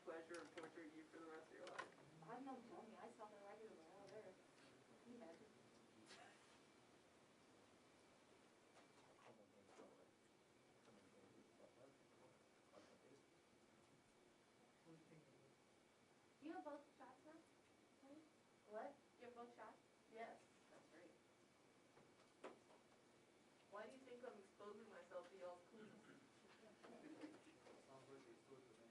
Pleasure of torturing you for the rest of your life. I've known Tony. I saw him regularly out there. Can you imagine? You have both shots now? Tony? What? You have both shots? Yes. That's great. Why do you think I'm exposing myself to y'all's clues? Sounds like he's good to me.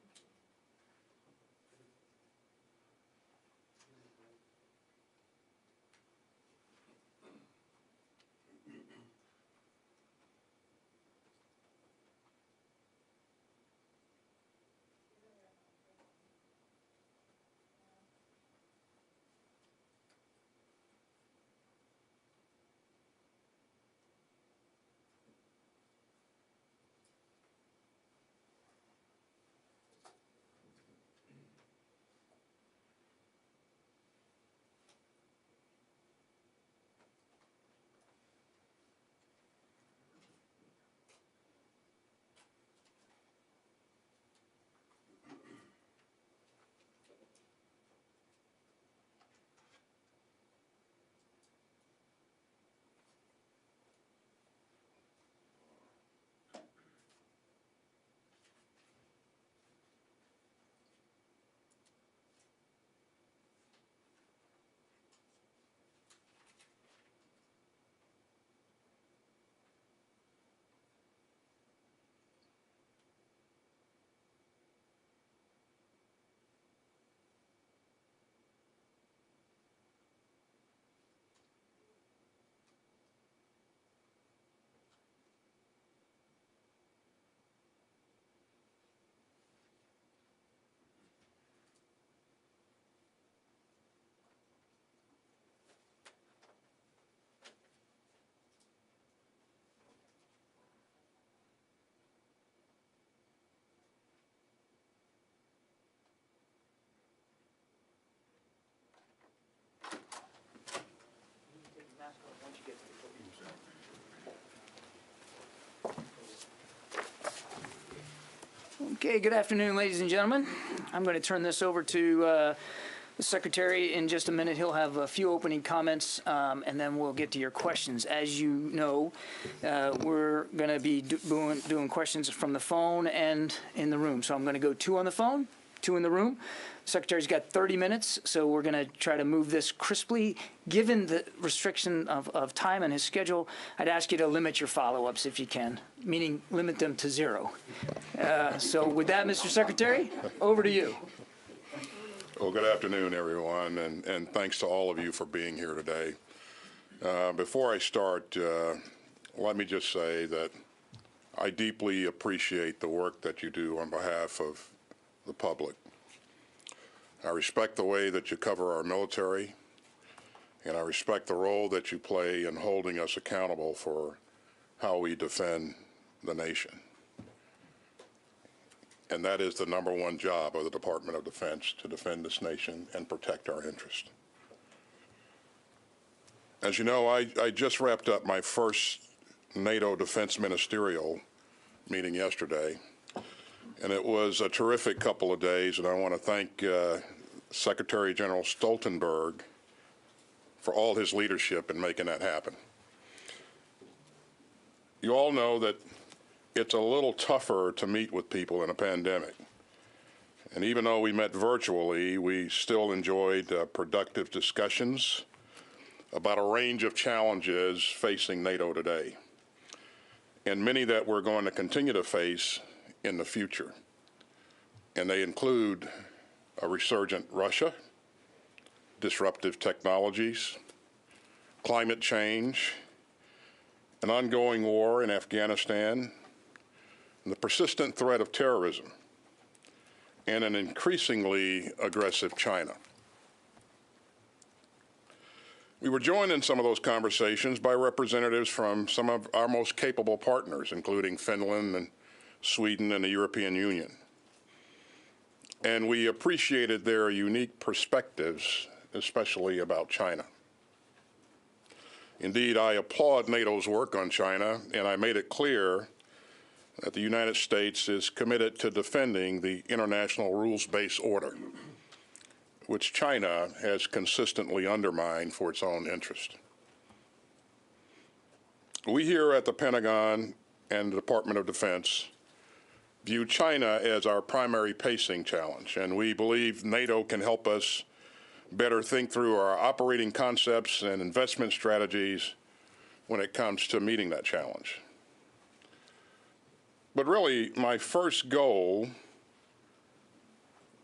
Okay, good afternoon, ladies and gentlemen. I'm going to turn this over to the Secretary in just a minute. He'll have a few opening comments, and then we'll get to your questions. As you know, we're going to be doing questions from the phone and in the room. So I'm going to go 2 on the phone, 2 in the room. Secretary's got 30 minutes, so we're going to try to move this crisply. Given the restriction of time and his schedule, I'd ask you to limit your follow-ups if you can, meaning limit them to 0. So with that, Mr. Secretary, over to you. Well, good afternoon, everyone, and thanks to all of you for being here today. Before I start, let me just say that I deeply appreciate the work that you do on behalf of the public. I respect the way that you cover our military, and I respect the role that you play in holding us accountable for how we defend the nation. And that is the #1 job of the Department of Defense, to defend this nation and protect our interests. As you know, I just wrapped up my first NATO Defense Ministerial meeting yesterday, and it was a terrific couple of days, and I want to thank Secretary General Stoltenberg for all his leadership in making that happen. You all know that it's a little tougher to meet with people in a pandemic. And even though we met virtually, we still enjoyed productive discussions about a range of challenges facing NATO today, and many that we're going to continue to face in the future. And they include a resurgent Russia, disruptive technologies, climate change, an ongoing war in Afghanistan, and the persistent threat of terrorism, and an increasingly aggressive China. We were joined in some of those conversations by representatives from some of our most capable partners, including Finland and Sweden and the European Union. And we appreciated their unique perspectives, especially about China. Indeed, I applaud NATO's work on China, and I made it clear that the United States is committed to defending the international rules-based order, which China has consistently undermined for its own interest. We here at the Pentagon and the Department of Defense view China as our primary pacing challenge, and we believe NATO can help us better think through our operating concepts and investment strategies when it comes to meeting that challenge. But really, my first goal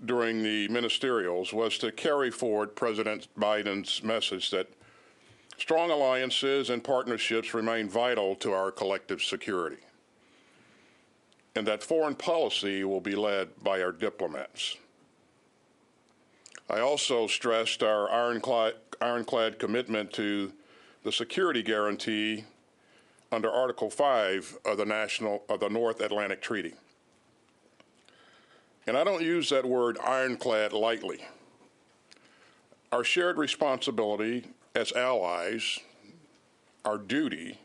during the ministerials was to carry forward President Biden's message that strong alliances and partnerships remain vital to our collective security, and that foreign policy will be led by our diplomats. I also stressed our ironclad commitment to the security guarantee under Article 5 of the North Atlantic Treaty. And I don't use that word ironclad lightly. Our shared responsibility as allies, our duty,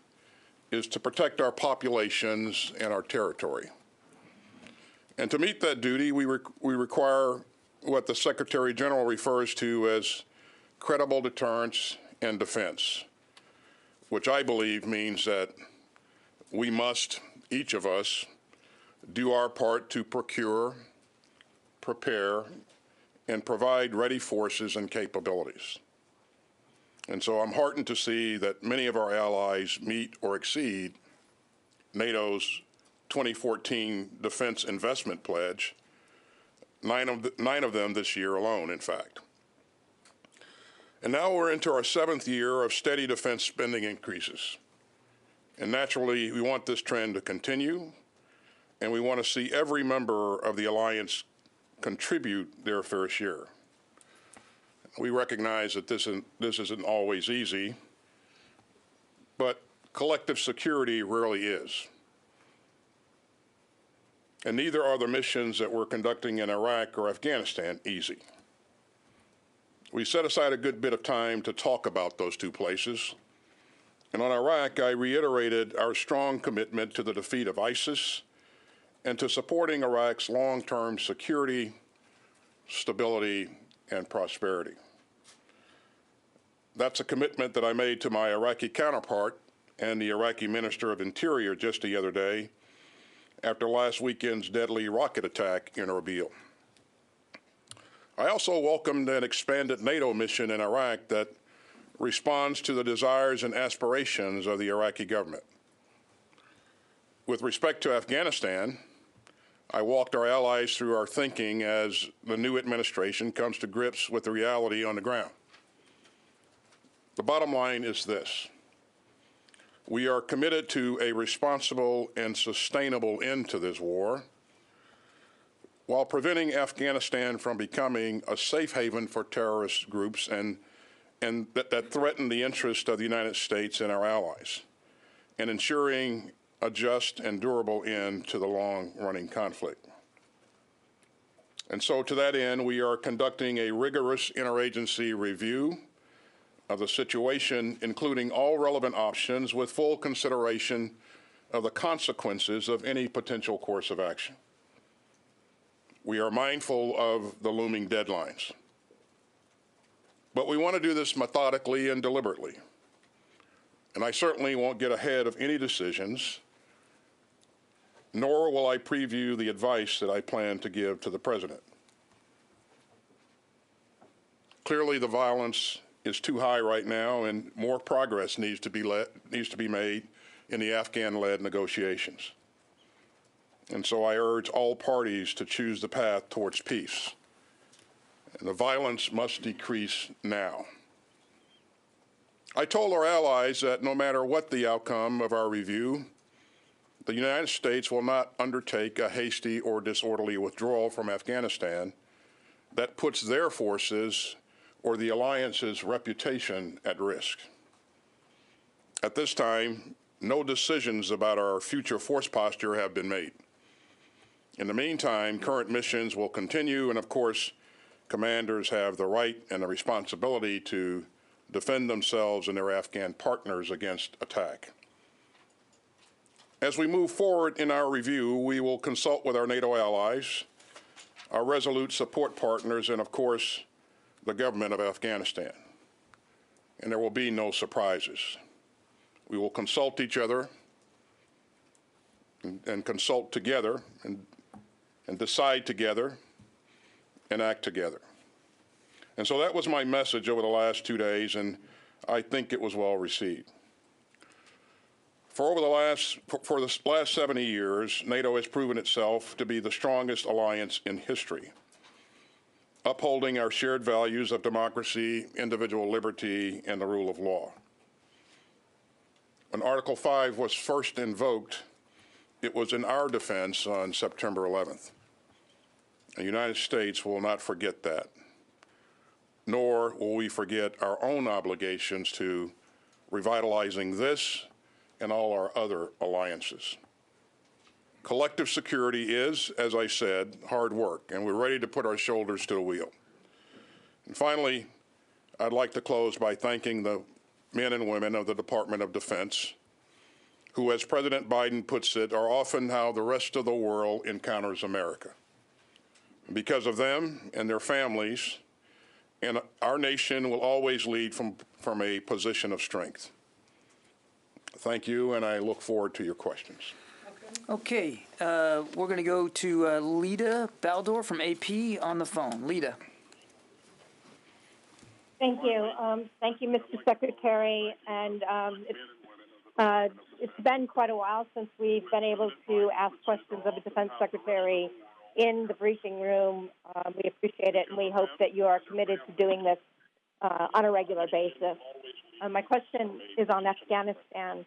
is to protect our populations and our territory. And to meet that duty, we require what the Secretary General refers to as credible deterrence and defense, which I believe means that we must, each of us, do our part to procure, prepare, and provide ready forces and capabilities. And so I'm heartened to see that many of our allies meet or exceed NATO's 2014 defense investment pledge, nine of them this year alone, in fact. And now we're into our 7th year of steady defense spending increases. And naturally, we want this trend to continue, and we want to see every member of the alliance contribute their fair share. We recognize that this isn't always easy, but collective security rarely is. And neither are the missions that we're conducting in Iraq or Afghanistan easy. We set aside a good bit of time to talk about those two places. And on Iraq, I reiterated our strong commitment to the defeat of ISIS and to supporting Iraq's long-term security, stability, and prosperity. That's a commitment that I made to my Iraqi counterpart and the Iraqi Minister of Interior just the other day after last weekend's deadly rocket attack in Erbil. I also welcomed an expanded NATO mission in Iraq that responds to the desires and aspirations of the Iraqi government. With respect to Afghanistan, I walked our allies through our thinking as the new administration comes to grips with the reality on the ground. The bottom line is this: we are committed to a responsible and sustainable end to this war, while preventing Afghanistan from becoming a safe haven for terrorist groups and that threaten the interest of the United States and our allies, and ensuring a just and durable end to the long-running conflict. And so to that end, we are conducting a rigorous interagency review of the situation, including all relevant options, with full consideration of the consequences of any potential course of action. We are mindful of the looming deadlines, but we want to do this methodically and deliberately. And I certainly won't get ahead of any decisions, nor will I preview the advice that I plan to give to the President. Clearly, the violence is too high right now, and more progress needs to be made in the Afghan-led negotiations. And so I urge all parties to choose the path towards peace. And the violence must decrease now. I told our allies that no matter what the outcome of our review, the United States will not undertake a hasty or disorderly withdrawal from Afghanistan that puts their forces or the alliance's reputation at risk. At this time, no decisions about our future force posture have been made. In the meantime, current missions will continue, and of course, commanders have the right and the responsibility to defend themselves and their Afghan partners against attack. As we move forward in our review, we will consult with our NATO allies, our resolute support partners, and of course, the government of Afghanistan. And there will be no surprises. We will consult each other and consult together and decide together and act together. And so that was my message over the last 2 days, and I think it was well received. For the last 70 years, NATO has proven itself to be the strongest alliance in history, upholding our shared values of democracy, individual liberty, and the rule of law. When Article 5 was first invoked, it was in our defense on September 11th. The United States will not forget that, nor will we forget our own obligations to revitalizing this and all our other alliances. Collective security is, as I said, hard work, and we're ready to put our shoulders to the wheel. And finally, I'd like to close by thanking the men and women of the Department of Defense, who, as President Biden puts it, are often how the rest of the world encounters America. Because of them and their families, and our nation will always lead from a position of strength. Thank you, and I look forward to your questions. Okay, we're going to go to Lita Baldor from AP on the phone. Lita. Thank you. Thank you, Mr. Secretary. And it's been quite a while since we've been able to ask questions of the Defense Secretary in the briefing room. We appreciate it, and we hope that you are committed to doing this on a regular basis. My question is on Afghanistan.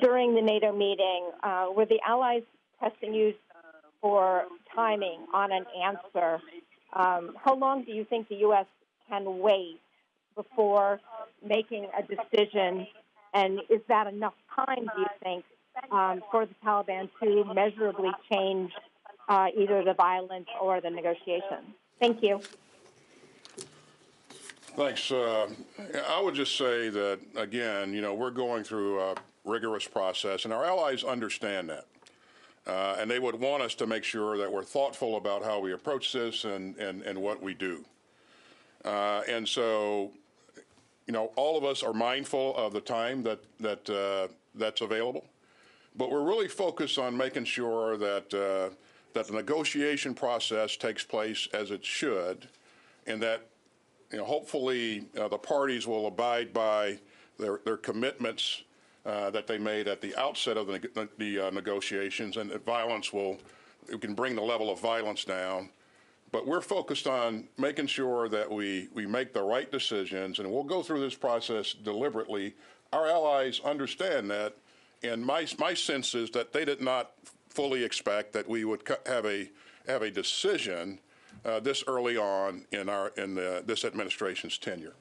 During the NATO meeting, were the allies pressing you for timing on an answer? How long do you think the U.S. can wait before making a decision? And is that enough time, do you think, for the Taliban to measurably change either the violence or the negotiations? Thank you. Thanks. I would just say that, again, we're going through a rigorous process, and our allies understand that. And they would want us to make sure that we're thoughtful about how we approach this and what we do. And so, all of us are mindful of the time that's available, but we're really focused on making sure that the negotiation process takes place as it should, and that hopefully the parties will abide by their commitments that they made at the outset of the negotiations, and that we can bring the level of violence down. But we're focused on making sure that we make the right decisions, and we'll go through this process deliberately. Our allies understand that, and my sense is that they did not fully expect that we would have a decision this early on in this administration's tenure.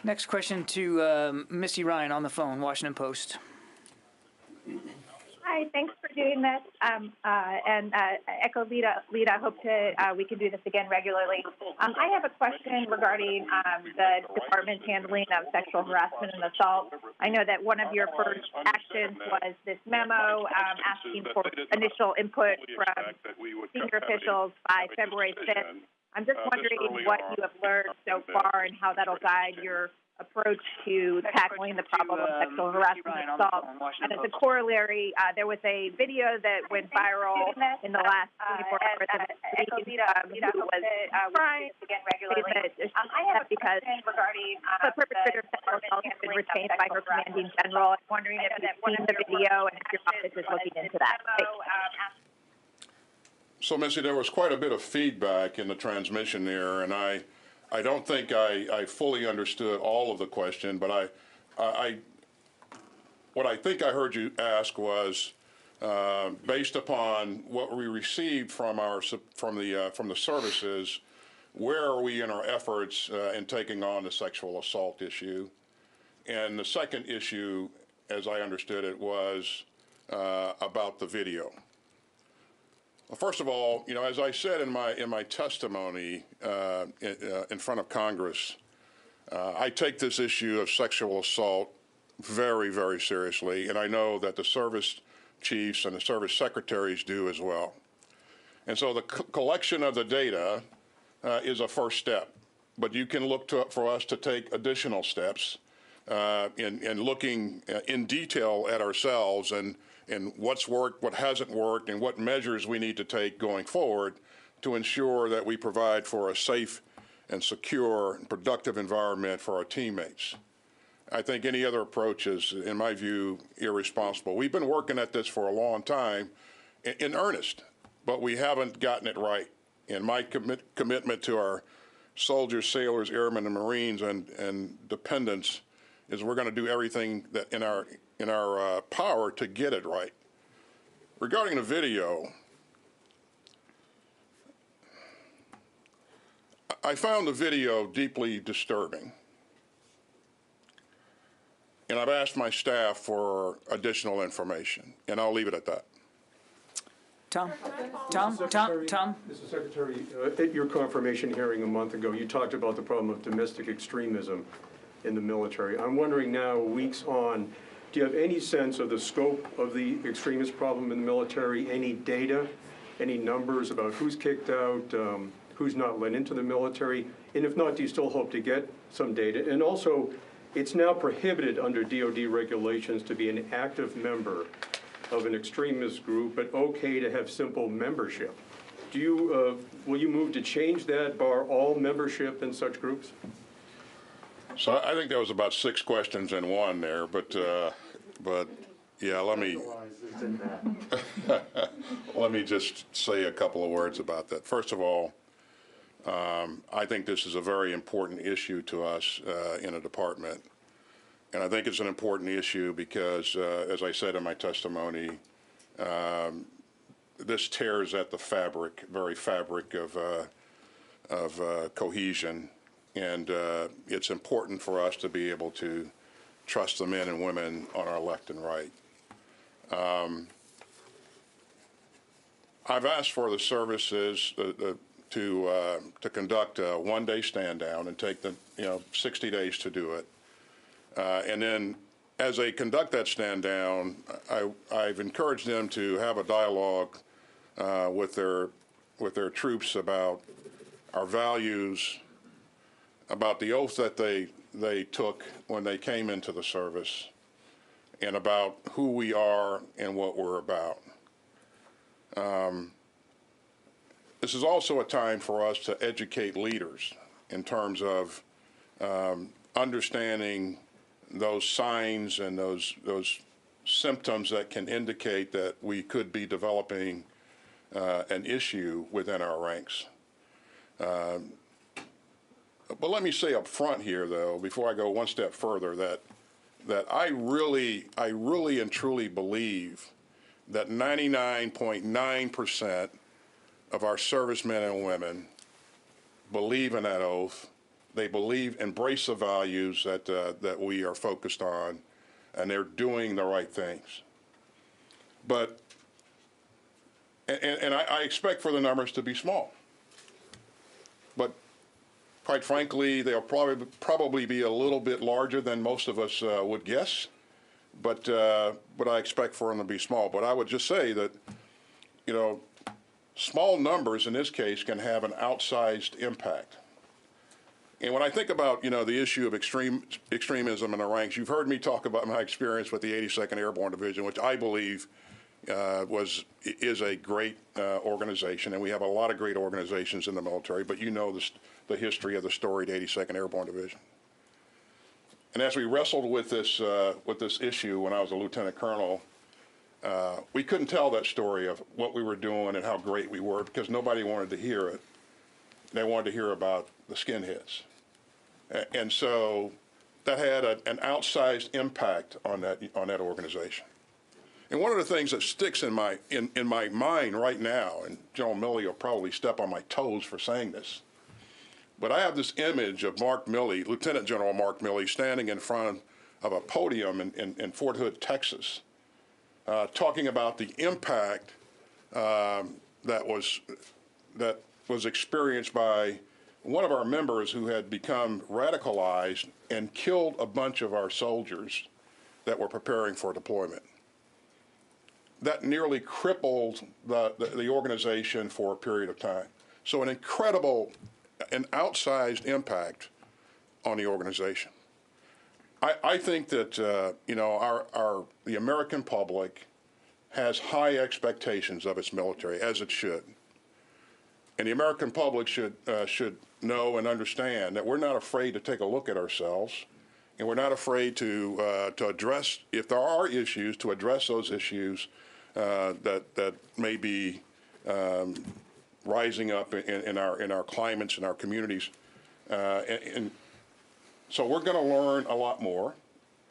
Next question to Missy Ryan on the phone, Washington Post. Hi, thanks for doing this. And echo Lita, hope we can do this again regularly. I have a question regarding the department's handling of sexual harassment and assault. I know that one of your first actions was this memo asking for initial input from senior officials by February 5th. I'm just wondering what you have learned so far and how that'll guide your approach to tackling the problem of sexual harassment and assault. And as a corollary, there was a video that went viral in the last 24 hours of who was crying because the perpetrator of sexual assault has been retained by her commanding general. I'm wondering if you've seen the video and if your office is looking into that. So, Missy, there was quite a bit of feedback in the transmission there, and I don't think I fully understood all of the question, but what I think I heard you ask was, based upon what we received from the services, where are we in our efforts in taking on the sexual assault issue? And the second issue, as I understood it, was about the video. Well, first of all, as I said in my testimony in front of Congress, I take this issue of sexual assault very, very seriously, and I know that the service chiefs and the service secretaries do as well. And so the collection of the data is a first step, but you can look for us to take additional steps in looking in detail at ourselves and what's worked, what hasn't worked, and what measures we need to take going forward to ensure that we provide for a safe and secure and productive environment for our teammates. I think any other approach is, in my view, irresponsible. We've been working at this for a long time in earnest, but we haven't gotten it right. And my commitment to our soldiers, sailors, airmen, and Marines and dependents is we're going to do everything that in our power to get it right. Regarding the video, I found the video deeply disturbing, and I've asked my staff for additional information, and I'll leave it at that. Tom? Mr. Secretary, at your confirmation hearing a month ago, you talked about the problem of domestic extremism in the military. I'm wondering now, weeks on, do you have any sense of the scope of the extremist problem in the military, any data, any numbers about who's kicked out, who's not let into the military? And if not, do you still hope to get some data? And also, it's now prohibited under DOD regulations to be an active member of an extremist group, but okay to have simple membership. Do you, will you move to change that, bar all membership in such groups? So I think there was about 6 questions in one there, but yeah, let me just say a couple of words about that. First of all, I think this is a very important issue to us in a department. And I think it's an important issue because, as I said in my testimony, this tears at the very fabric of cohesion. And it's important for us to be able to trust the men and women on our left and right. I've asked for the services to conduct a one-day stand down and take them 60 days to do it. And then as they conduct that stand down, I've encouraged them to have a dialogue with their troops about our values, about the oath that they took when they came into the service, and about who we are and what we're about. This is also a time for us to educate leaders in terms of understanding those signs and those symptoms that can indicate that we could be developing an issue within our ranks. But let me say up front here, though, before I go one step further, that I really and truly believe that 99.9% of our servicemen and women believe in that oath. They embrace the values that we are focused on, and they're doing the right things. But, and I expect for the numbers to be small. But quite frankly, they'll probably be a little bit larger than most of us would guess. But I expect for them to be small. But I would just say that, small numbers in this case can have an outsized impact. And when I think about, the issue of extremism in the ranks, you've heard me talk about my experience with the 82nd Airborne Division, which I believe is a great organization, and we have a lot of great organizations in the military, but the history of the storied 82nd Airborne Division. And as we wrestled with this issue when I was a lieutenant colonel, we couldn't tell that story of what we were doing and how great we were because nobody wanted to hear it. They wanted to hear about the skinheads. And so that had an outsized impact on that organization. And one of the things that sticks in my mind right now, and General Milley will probably step on my toes for saying this, But I have this image of Mark Milley, Lieutenant General Mark Milley, standing in front of a podium in Fort Hood, Texas, talking about the impact that was experienced by one of our members who had become radicalized and killed a bunch of our soldiers that were preparing for deployment. That nearly crippled the organization for a period of time. So an incredible and outsized impact on the organization. I think that the American public has high expectations of its military, as it should. And the American public should know and understand that we're not afraid to take a look at ourselves, and we're not afraid to address, if there are issues, to address those issues that may be rising up in our climates, in our communities. And so we're going to learn a lot more.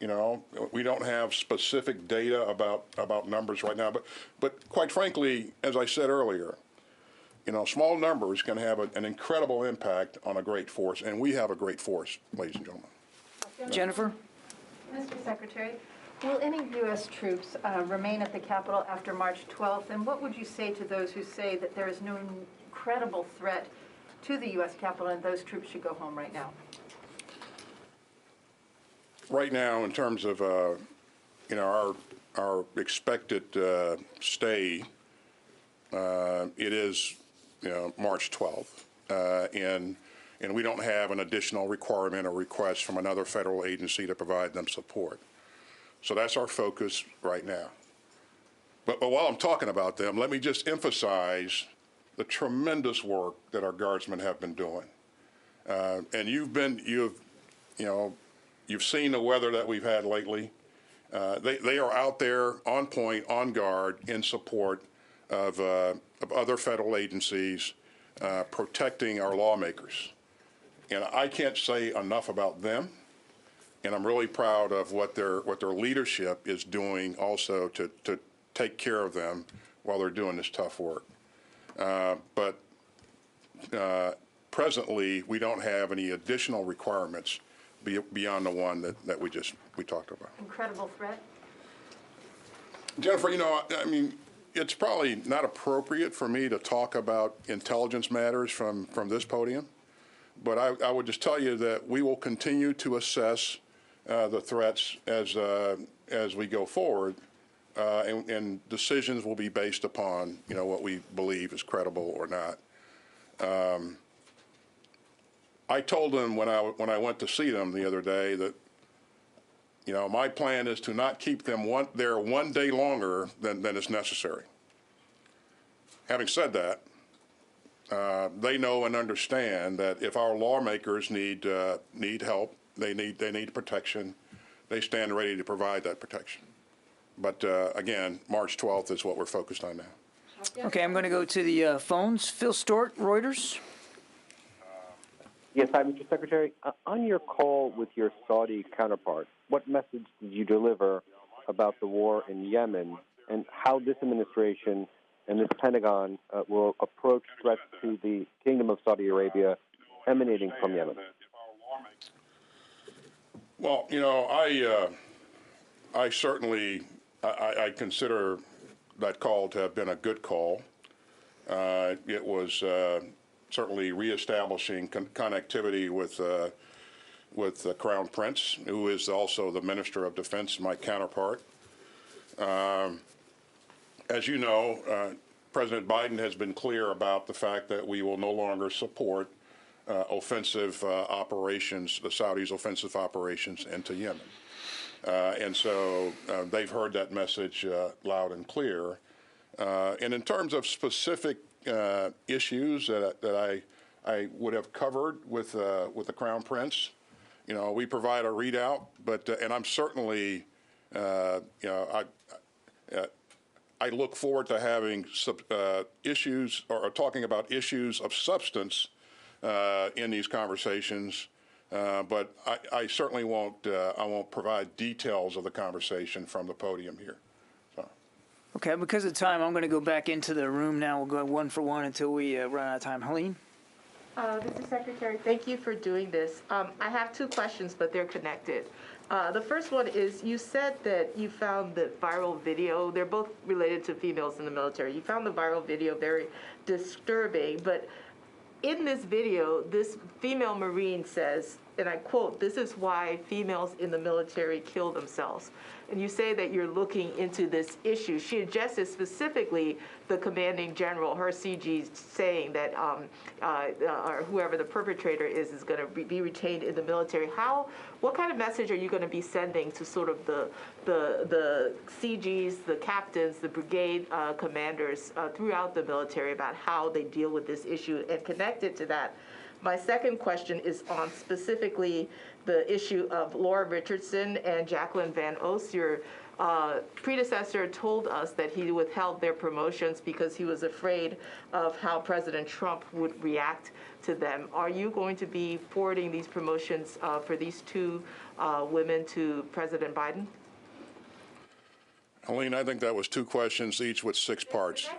You know, we don't have specific data about numbers right now, but quite frankly, as I said earlier, you know, small numbers can have an incredible impact on a great force, and we have a great force, ladies and gentlemen. Jennifer? Mr. Secretary, will any U.S. troops remain at the Capitol after March 12th? And what would you say to those who say that there is no credible threat to the U.S. Capitol and those troops should go home right now? Right now, in terms of our expected stay, it is March 12th, and we don't have an additional requirement or request from another federal agency to provide them support. So that's our focus right now. But while I'm talking about them, let me just emphasize the tremendous work that our guardsmen have been doing. And you've seen the weather that we've had lately. They are out there on point, on guard, in support of other federal agencies, protecting our lawmakers. And I can't say enough about them. And I'm really proud of what their leadership is doing also to take care of them while they're doing this tough work. But presently, we don't have any additional requirements beyond the one that we talked about. Incredible threat? Jennifer, I mean, it's probably not appropriate for me to talk about intelligence matters from this podium, but I would just tell you that we will continue to assess the threats as we go forward, and decisions will be based upon what we believe is credible or not. I told them when I went to see them the other day that my plan is to not keep them there one day longer than is necessary. Having said that, they know and understand that if our lawmakers need help, they need protection, they stand ready to provide that protection. But again, March 12th is what we're focused on now. Okay, I'm going to go to the phones. Phil Stort, Reuters. Yes, hi, Mr. Secretary. On your call with your Saudi counterpart, what message did you deliver about the war in Yemen and how this administration and this Pentagon will approach threats to the Kingdom of Saudi Arabia emanating from Yemen? Well, I certainly consider that call to have been a good call. It was certainly reestablishing connectivity with the Crown Prince, who is also the Minister of Defense, my counterpart. As you know, President Biden has been clear about the fact that we will no longer support offensive operations, the Saudis' offensive operations into Yemen. And so they've heard that message loud and clear. And in terms of specific issues that I would have covered with the Crown Prince, we provide a readout, but and I'm certainly, I look forward to having issues or talking about issues of substance in these conversations. But I certainly won't provide details of the conversation from the podium here. So. Okay, because of time, I'm going to go back into the room now. We'll go one for one until we run out of time. Helene? Mr. Secretary, thank you for doing this. I have two questions, but they're connected. The first one is, you said that you found the viral video, they're both related to females in the military. You found the viral video very disturbing, but in this video, this female Marine says, and I quote, "This is why females in the military kill themselves." And you say that you're looking into this issue. She addresses specifically the commanding general, her CG, saying that or whoever the perpetrator is going to be retained in the military. What kind of message are you going to be sending to sort of the CGs, the captains, the brigade commanders throughout the military about how they deal with this issue? And connected to that, my second question is on specifically the issue of Laura Richardson and Jacqueline Van Oos. Your predecessor told us that he withheld their promotions because he was afraid of how President Trump would react to them. Are you going to be forwarding these promotions for these two women to President Biden? Helene, I think that was two questions, each with 6 parts.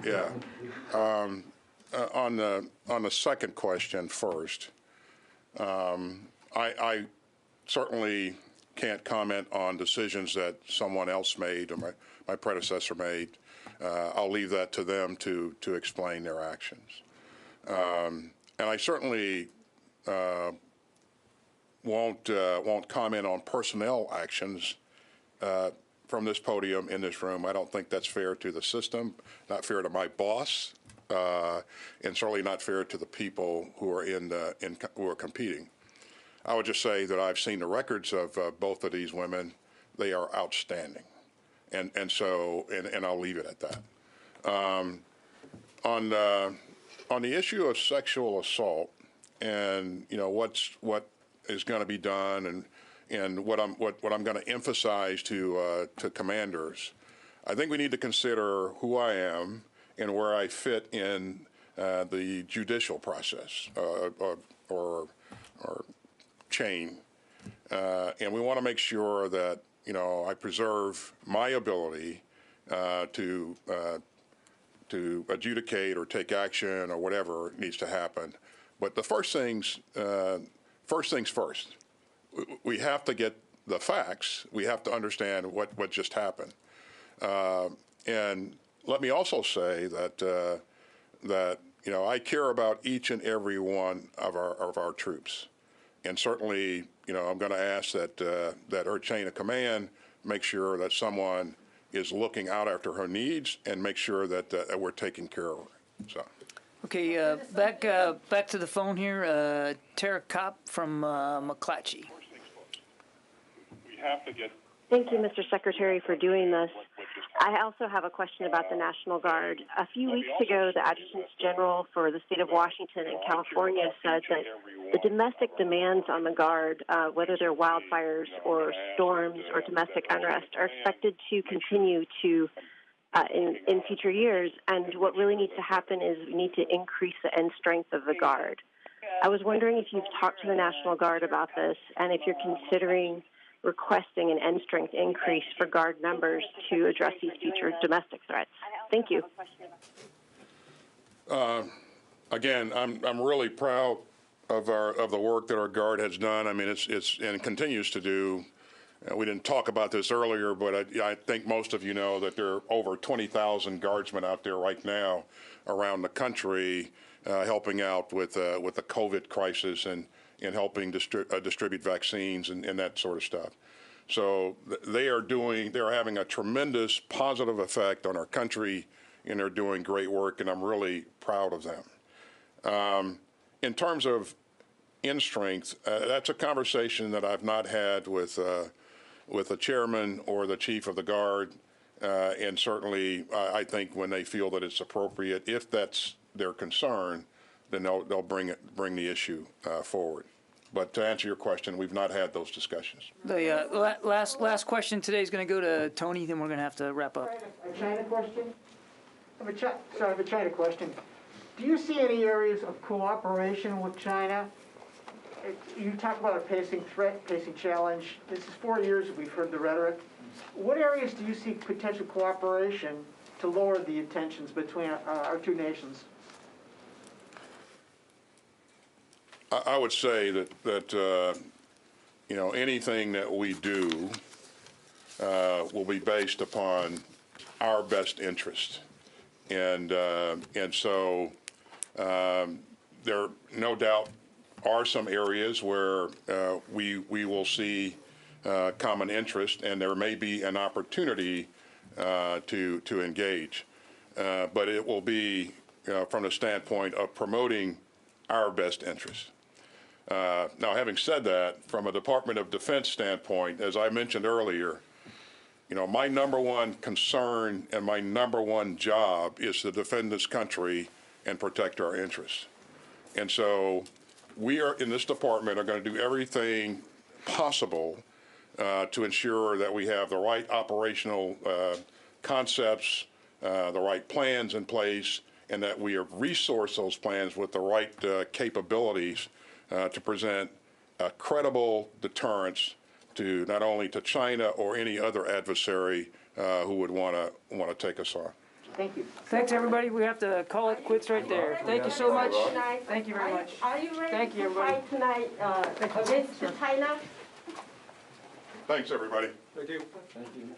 Yeah. On the second question first, I certainly can't comment on decisions that someone else made or my predecessor made. I'll leave that to them to explain their actions. And I certainly won't comment on personnel actions from this podium in this room. I don't think that's fair to the system, not fair to my boss, and certainly not fair to the people who are who are competing. I would just say that I've seen the records of both of these women. They are outstanding, and I'll leave it at that. On the issue of sexual assault, and what is going to be done, and what I'm going to emphasize to commanders, I think we need to consider who I am and where I fit in the judicial process or chain, and we want to make sure that I preserve my ability to adjudicate or take action or whatever needs to happen. But the first things first. We have to get the facts. We have to understand what just happened. And let me also say that I care about each and every one of our troops, and certainly I'm going to ask that her chain of command make sure that someone is looking out after her needs and make sure that we're taking care of her. So. Okay, back to the phone here. Tara Kopp from McClatchy. We have to get. Thank you, Mr. Secretary, for doing this. I also have a question about the National Guard. A few weeks ago, the Adjutant General for the state of Washington and California said that the domestic demands on the Guard, whether they're wildfires or storms or domestic unrest, are expected to continue in future years. And what really needs to happen is we need to increase the end strength of the Guard. I was wondering if you've talked to the National Guard about this and if you're considering requesting an end strength increase for Guard numbers to address these future domestic threats. Thank you. Again, I'm really proud of the work that our Guard has done. I mean, it's and continues to do. We didn't talk about this earlier, but I think most of you know that there are over 20,000 Guardsmen out there right now around the country helping out with the COVID crisis and helping distribute vaccines and that sort of stuff. So they are having a tremendous positive effect on our country, and they're doing great work, and I'm really proud of them. In terms of end strength, that's a conversation that I've not had with the chairman or the chief of the Guard, and certainly I think when they feel that it's appropriate, if that's their concern, then they'll bring the issue forward. But to answer your question, we've not had those discussions. The last question today is going to go to Tony, then we're going to have to wrap up. A China question? I have a China question. Do you see any areas of cooperation with China? You talk about a pacing threat, pacing challenge. This is 4 years we've heard the rhetoric. What areas do you see potential cooperation to lower the tensions between our two nations? I would say that you know, anything that we do will be based upon our best interest, and so there no doubt are some areas where we will see common interest, and there may be an opportunity to engage, but it will be from the standpoint of promoting our best interest. Now, having said that, from a Department of Defense standpoint, as I mentioned earlier, you know, my number one concern and my number one job is to defend this country and protect our interests. And so we are in this department are going to do everything possible to ensure that we have the right operational concepts, the right plans in place, and that we resource those plans with the right capabilities to present a credible deterrence to not only to China or any other adversary who would want to take us on. Thank you. Thanks, everybody. We have to call it quits right there. Thank you so much. Thank you very much. Are you ready Thank you, to everybody. fight tonight against China? Thanks, everybody. Thank you. Thank you.